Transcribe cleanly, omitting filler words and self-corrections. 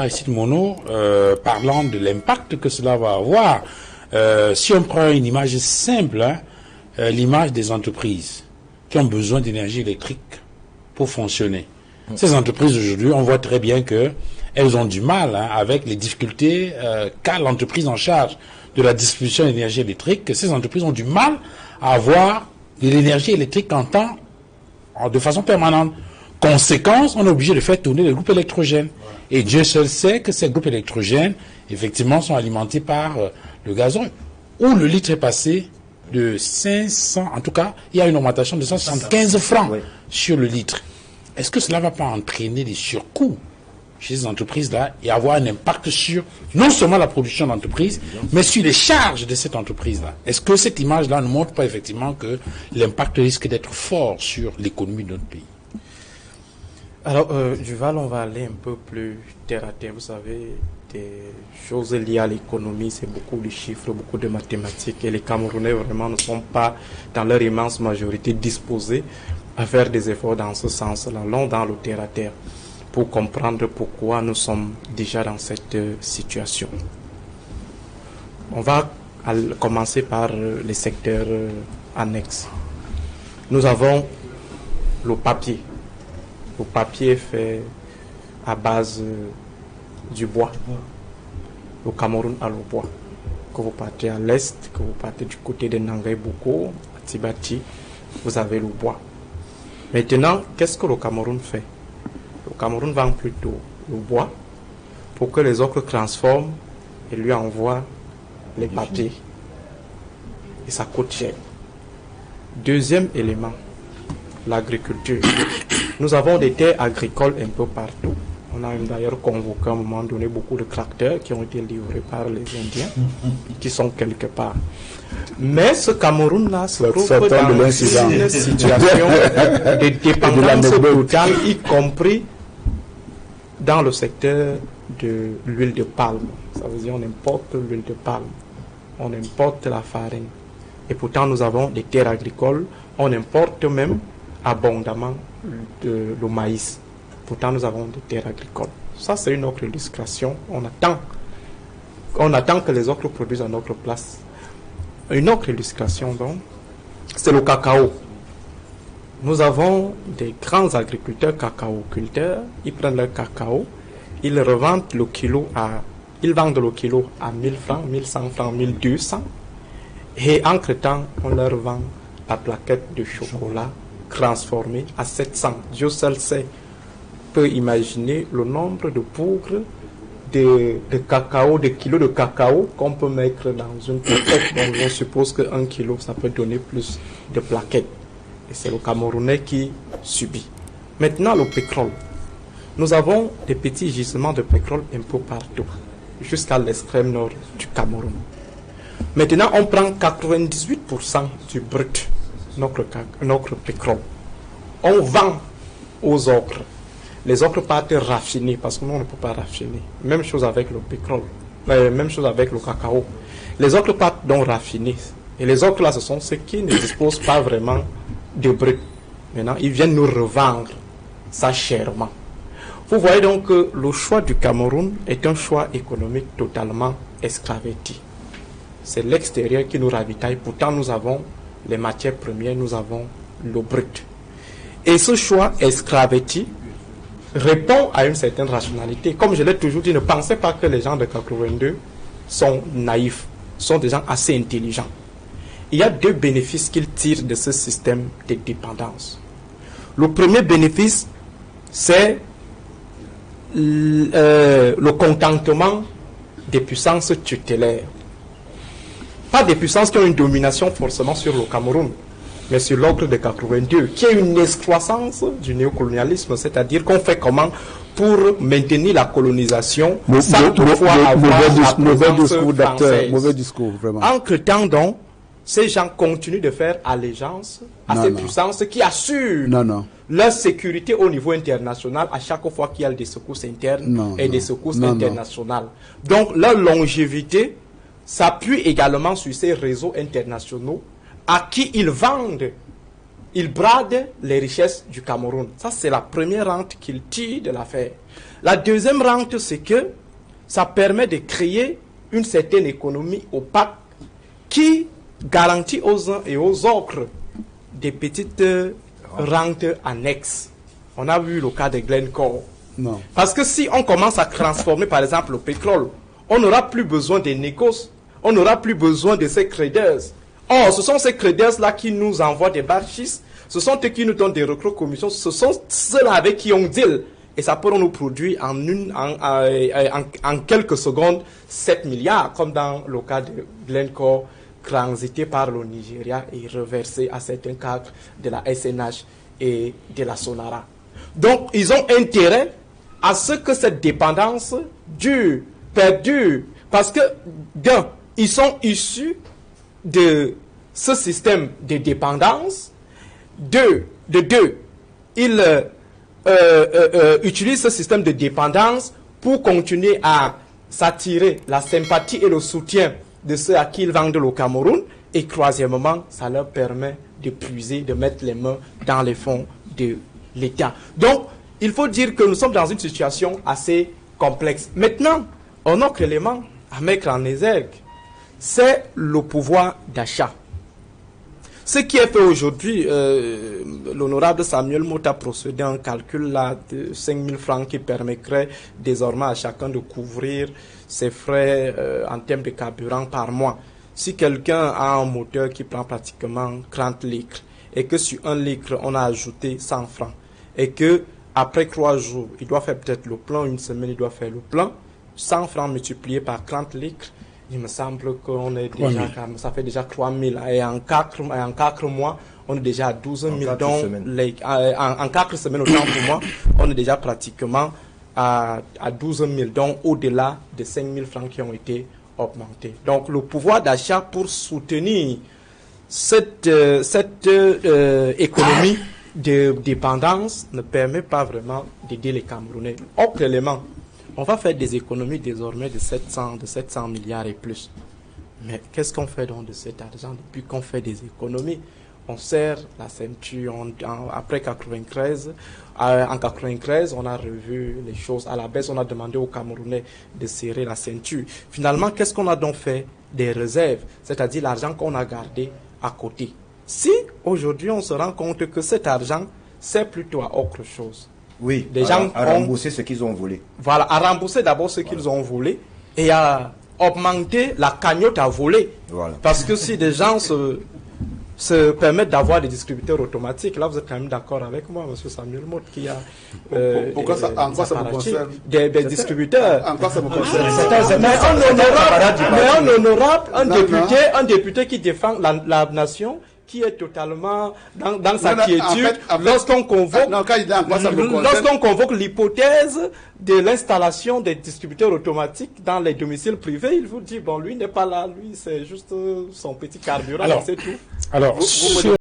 Ici Mono, parlant de l'impact que cela va avoir, si on prend une image simple, l'image des entreprises qui ont besoin d'énergie électrique pour fonctionner. Ces entreprises aujourd'hui, on voit très bien que elles ont du mal avec les difficultés qu'a l'entreprise en charge de la distribution d'énergie électrique, que ces entreprises ont du mal à avoir de l'énergie électrique de façon permanente. Conséquence, on est obligé de faire tourner les groupes électrogènes. Et Dieu seul sait que ces groupes électrogènes, effectivement, sont alimentés par le gazon, où le litre est passé de 500, en tout cas, il y a une augmentation de 175 francs sur le litre. Est-ce que cela ne va pas entraîner des surcoûts chez ces entreprises-là et avoir un impact sur non seulement la production d'entreprise, mais sur les charges de cette entreprise-là? Est-ce que cette image-là ne montre pas effectivement que l'impact risque d'être fort sur l'économie de notre pays? Alors, Duval, on va aller un peu plus terre à terre. Vous savez, des choses liées à l'économie, c'est beaucoup de chiffres, beaucoup de mathématiques. Et les Camerounais, vraiment, ne sont pas, dans leur immense majorité, disposés à faire des efforts dans ce sens-là. Allons dans le terre à terre pour comprendre pourquoi nous sommes déjà dans cette situation. On va commencer par les secteurs annexes. Nous avons le papier. Le papier est fait à base du bois. Le Cameroun a le bois. Que vous partez à l'est, que vous partez du côté de Nangaï-Boko, à Tibati, vous avez le bois. Maintenant, qu'est-ce que le Cameroun fait? Le Cameroun vend plutôt le bois pour que les autres transforment et lui envoient les papiers. Et ça coûte cher. Deuxième élément, l'agriculture. Nous avons des terres agricoles un peu partout. On a d'ailleurs convoqué à un moment donné beaucoup de tracteurs qui ont été livrés par les Indiens, qui sont quelque part. Mais ce Cameroun-là se trouve dans une situation de dépendance totale, y compris dans le secteur de l'huile de palme. Ça veut dire qu'on importe l'huile de palme, on importe la farine. Et pourtant, nous avons des terres agricoles, on importe même abondamment le maïs. Pourtant, nous avons des terres agricoles. Ça, c'est une autre illustration. On attend que les autres produisent à notre place. Une autre illustration, donc, c'est le cacao. Nous avons des grands agriculteurs cacaoculteurs. Ils prennent leur cacao, ils revendent le kilo ils vendent le kilo à 1000 francs, 1100 francs, 1200. Et entre-temps, on leur vend la plaquette de chocolat transformée à 700. Dieu seul peut imaginer le nombre de poudres de cacao, de kilos de cacao qu'on peut mettre dans une plaquette. Donc on suppose qu'un kilo, ça peut donner plus de plaquettes. Et c'est le Camerounais qui subit. Maintenant, le pétrole. Nous avons des petits gisements de pétrole un peu partout, jusqu'à l'extrême nord du Cameroun. Maintenant, on prend 98% du brut, notre pétrole. On vend aux autres. Les autres partent raffiner, parce que nous, on ne peut pas raffiner. Même chose avec le pétrole, même chose avec le cacao. Les autres partent donc raffiner. Et les autres, là, ce sont ceux qui ne disposent pas vraiment de brut. Maintenant, ils viennent nous revendre ça chèrement. Vous voyez donc que le choix du Cameroun est un choix économique totalement esclavétique. C'est l'extérieur qui nous ravitaille. Pourtant, nous avons les matières premières, nous avons le brut. Et ce choix esclavétique répond à une certaine rationalité. Comme je l'ai toujours dit, ne pensez pas que les gens de 82 sont naïfs, sont des gens assez intelligents. Il y a deux bénéfices qu'ils tirent de ce système de dépendance. Le premier bénéfice, c'est le contentement des puissances tutélaires. Pas des puissances qui ont une domination forcément sur le Cameroun, mais sur l'ordre de 82, qui est une excroissance du néocolonialisme, c'est-à-dire qu'on fait comment pour maintenir la colonisation sans toutefois avoir la présence française. Mauvais discours, vraiment. Entre-temps, donc, ces gens continuent de faire allégeance à ces puissances qui assurent leur sécurité au niveau international à chaque fois qu'il y a des secousses internes et des secousses internationales. Donc, leur longévité s'appuie également sur ces réseaux internationaux à qui ils vendent il brade les richesses du Cameroun. Ça, c'est la première rente qu'il tire de l'affaire. La deuxième rente, c'est que ça permet de créer une certaine économie opaque qui garantit aux uns et aux autres des petites rentes annexes. On a vu le cas de Glencore. Non. Parce que si on commence à transformer, par exemple, le pétrole, on n'aura plus besoin des négoces, on n'aura plus besoin de ces traders. Or, ce sont ces traders-là qui nous envoient des barchistes, ce sont eux qui nous donnent des recrues commissions, ce sont ceux-là avec qui on deal. Et ça peut nous produire en quelques secondes 7 milliards, comme dans le cas de Glencore, transité par le Nigeria et reversé à certains cadres de la SNH et de la Sonara. Donc, ils ont intérêt à ce que cette dépendance perdure. Parce que, d'un, ils sont issus de ce système de dépendance. De deux, ils utilisent ce système de dépendance pour continuer à s'attirer la sympathie et le soutien de ceux à qui ils vendent le Cameroun. Et troisièmement, ça leur permet de puiser, de mettre les mains dans les fonds de l'État. Donc, il faut dire que nous sommes dans une situation assez complexe. Maintenant, un autre élément à mettre en exergue, c'est le pouvoir d'achat. Ce qui est fait aujourd'hui, l'honorable Samuel Mota a procédé à un calcul là de 5 000 francs qui permettrait désormais à chacun de couvrir ses frais en termes de carburant par mois. Si quelqu'un a un moteur qui prend pratiquement 30 litres et que sur 1 litre on a ajouté 100 francs et que après 3 jours il doit faire peut-être le plein, une semaine il doit faire le plein, 100 francs multiplié par 30 litres, il me semble qu'on est déjà, ça fait déjà 3 000. Et en 4 mois, on est déjà à 12 000. En 4 semaines, autant pour moi, on est déjà pratiquement à 12 000. Donc, au-delà des 5 000 francs qui ont été augmentés. Donc, le pouvoir d'achat pour soutenir cette économie de dépendance ne permet pas vraiment d'aider les Camerounais. Autre élément. On va faire des économies désormais de 700 milliards et plus. Mais qu'est-ce qu'on fait donc de cet argent depuis qu'on fait des économies? On serre la ceinture après 93. En 93, on a revu les choses à la baisse. On a demandé aux Camerounais de serrer la ceinture. Finalement, qu'est-ce qu'on a donc fait? Des réserves, c'est-à-dire l'argent qu'on a gardé à côté. Si aujourd'hui on se rend compte que cet argent sert plutôt à autre chose. Oui, des gens à rembourser ce qu'ils ont volé. Voilà, à rembourser d'abord ce qu'ils ont volé et à augmenter la cagnotte à voler. Voilà. Parce que si des gens se permettent d'avoir des distributeurs automatiques, là vous êtes quand même d'accord avec moi, M. Samuel Mott, qui a en quoi ça me concerne des distributeurs. En quoi ça me concerne Mais un honorable, un député qui défend la nation, qui est totalement dans sa quiétude lorsqu'on convoque l'hypothèse de l'installation des distributeurs automatiques dans les domiciles privés. Il vous dit, bon, lui n'est pas là, lui c'est juste son petit carburant, c'est tout. Alors, vous me